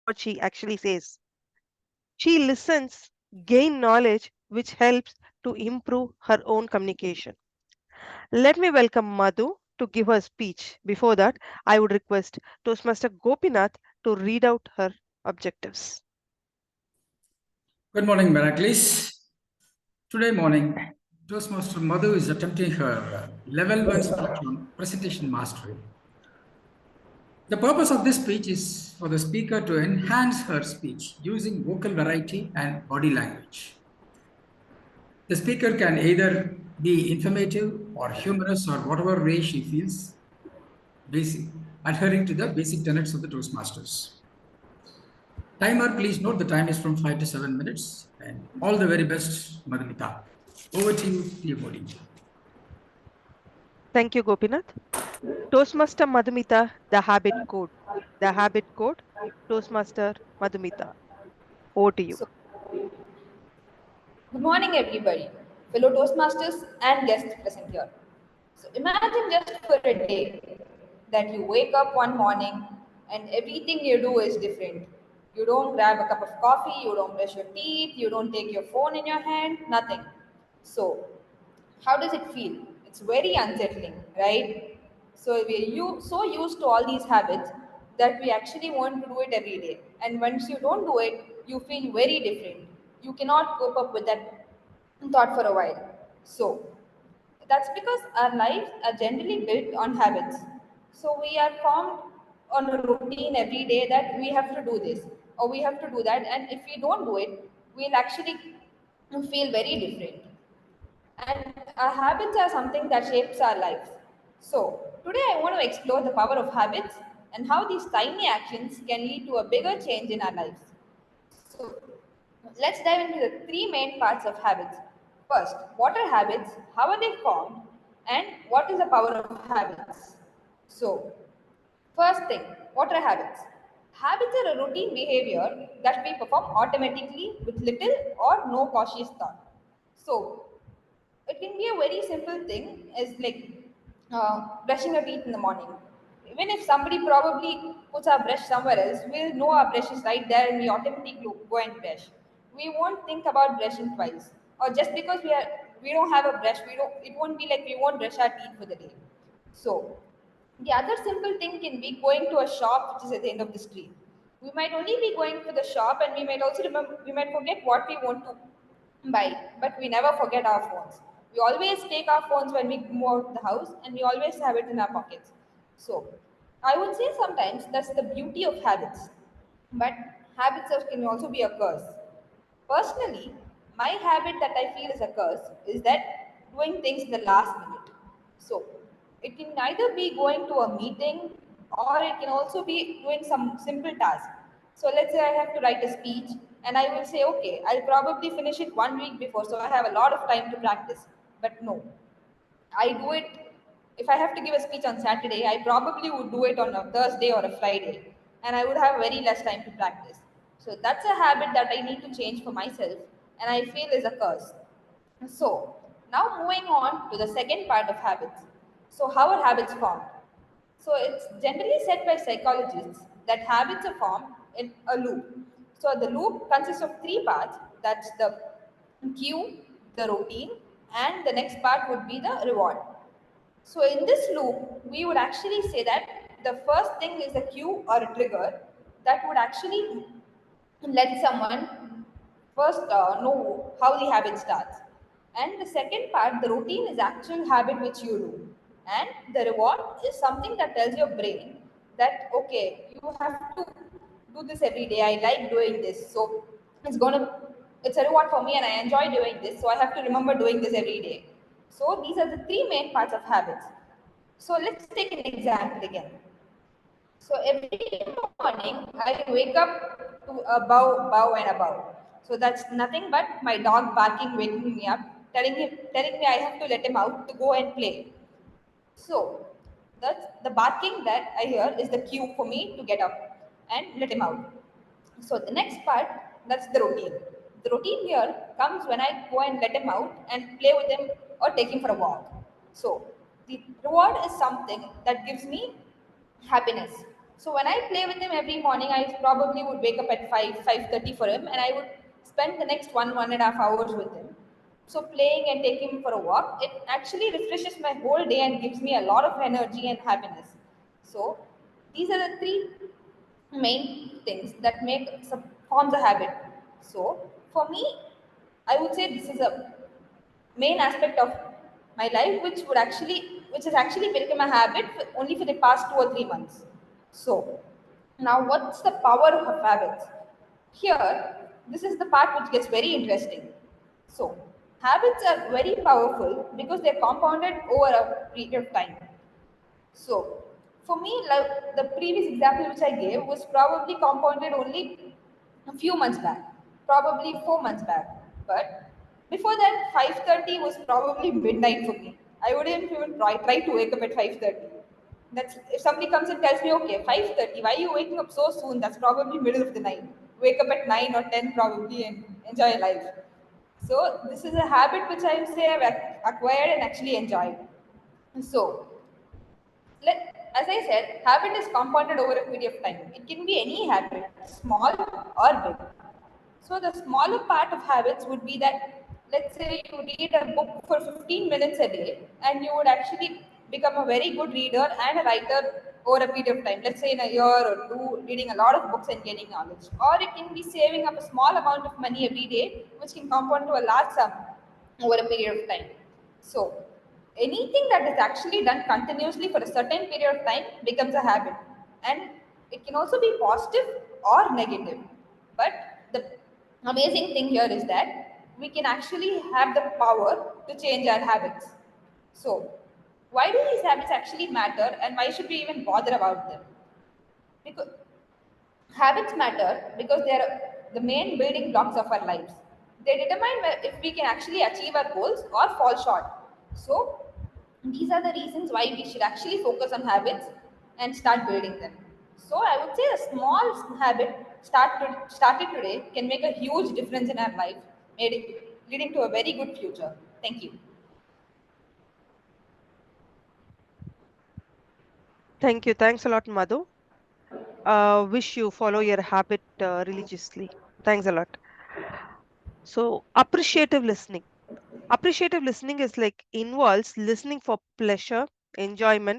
what she actually says. She listens, gain knowledge, which helps to improve her own communication. Let me welcome Madhu to give her speech. Before that, I would request Toastmaster Gopinath to read out her objectives. Good morning, Meraki. Today morning, Toastmaster Madhu is attempting her level 1 speech on presentation mastery. The purpose of this speech is for the speaker to enhance her speech using vocal variety and body language. The speaker can either be informative or humorous or whatever way she feels, basic, adhering to the basic tenets of the Toastmasters. Timer, please note the time is from 5 to 7 minutes. And all the very best, Madhumitha. Over to you, dear body. Thank you, Gopinath. Toastmaster Madhumitha, the habit code. The habit code, Toastmaster Madhumitha. Over to you. So, good morning, everybody, fellow Toastmasters and guests present here. So, imagine just for a day that you wake up one morning and everything you do is different. You don't grab a cup of coffee, you don't brush your teeth, you don't take your phone in your hand, nothing. So, how does it feel? It's very unsettling, right? So so used to all these habits that we actually want to do it every day. And once you don't do it, you feel very different. You cannot cope up with that thought for a while. So that's because our lives are generally built on habits. So we are formed on a routine every day that we have to do this or we have to do that, and if we don't do it, we'll actually feel very different. And our habits are something that shapes our lives. So, today I want to explore the power of habits and how these tiny actions can lead to a bigger change in our lives. So, let's dive into the three main parts of habits. First, what are habits? How are they formed? And what is the power of habits? So, first thing, what are habits? Habits are a routine behavior that we perform automatically with little or no cautious thought. So, it can be a very simple thing as like brushing your teeth in the morning. Even if somebody probably puts our brush somewhere else, we'll know our brush is right there and we automatically go and brush. We won't think about brushing twice. Or just because we don't have a brush, we don't it won't be like we won't brush our teeth for the day. So the other simple thing can be going to a shop which is at the end of the street. We might only be going to the shop and we might also remember we might forget what we want to buy, but we never forget our phones. We always take our phones when we move out of the house and we always have it in our pockets. So I would say sometimes that's the beauty of habits. But can also be a curse. Personally, my habit that I feel is a curse is that doing things in the last minute. So it can either be going to a meeting or it can also be doing some simple task. So let's say I have to write a speech and I will say, okay, I'll probably finish it 1 week before, so I have a lot of time to practice. But no, I do it if I have to give a speech on Saturday, I probably would do it on a Thursday or a Friday, and I would have very less time to practice. So that's a habit that I need to change for myself, and I feel is a curse. So now moving on to the second part of habits. So how are habits formed? So it's generally said by psychologists that habits are formed in a loop. So the loop consists of three parts. That's the cue, the routine, and the next part would be the reward. So in this loop, we would actually say that the first thing is a cue or a trigger that would actually let someone first know how the habit starts. And the second part, the routine is actual habit which you do. And the reward is something that tells your brain that, okay, you have to do this every day. I like doing this. So it's a reward for me and I enjoy doing this. So I have to remember doing this every day. So these are the three main parts of habits. So let's take an example again. So every morning I wake up to a bow, and a bow. So that's nothing but my dog barking, waking me up, telling me I have to let him out to go and play. So that's the barking that I hear is the cue for me to get up and let him out. So the next part, that's the routine. The routine here comes when I go and let him out and play with him or take him for a walk. So the reward is something that gives me happiness. So when I play with him every morning, I probably would wake up at 5:30 for him, and I would spend the next 1.5 hours with him. So playing and taking him for a walk, it actually refreshes my whole day and gives me a lot of energy and happiness. So these are the three main things that make some forms a habit. So for me, I would say this is a main aspect of my life which has actually become a habit only for the past 2 or 3 months. So now what's the power of habits? Here, this is the part which gets very interesting. So habits are very powerful because they're compounded over a period of time. So, for me, like the previous example which I gave was probably compounded only a few months back, probably 4 months back. But before that, 5:30 was probably midnight for me. I wouldn't even try to wake up at 5:30. That's if somebody comes and tells me, okay, 5:30, why are you waking up so soon? That's probably middle of the night. Wake up at 9 or 10 probably and enjoy life. So this is a habit which I would say I've acquired and actually enjoyed. So as I said, habit is compounded over a period of time. It can be any habit, small or big. So the smaller part of habits would be that, let's say you read a book for 15 minutes a day, and you would actually become a very good reader and a writer over a period of time. Let's say in a year or two, reading a lot of books and gaining knowledge. Or it can be saving up a small amount of money every day, which can compound to a large sum over a period of time. So anything that is actually done continuously for a certain period of time becomes a habit. And it can also be positive or negative. But the amazing thing here is that we can actually have the power to change our habits. So, why do these habits actually matter and why should we even bother about them? Because habits matter because they are the main building blocks of our lives. They determine if we can actually achieve our goals or fall short. So, these are the reasons why we should actually focus on habits and start building them. So, I would say a small habit started today can make a huge difference in our life, leading to a very good future. Thank you. Thank you. Thanks a lot, Madhu. Wish you follow your habit religiously. Thanks a lot. So, appreciative listening. Appreciative listening is like involves listening for pleasure, enjoyment,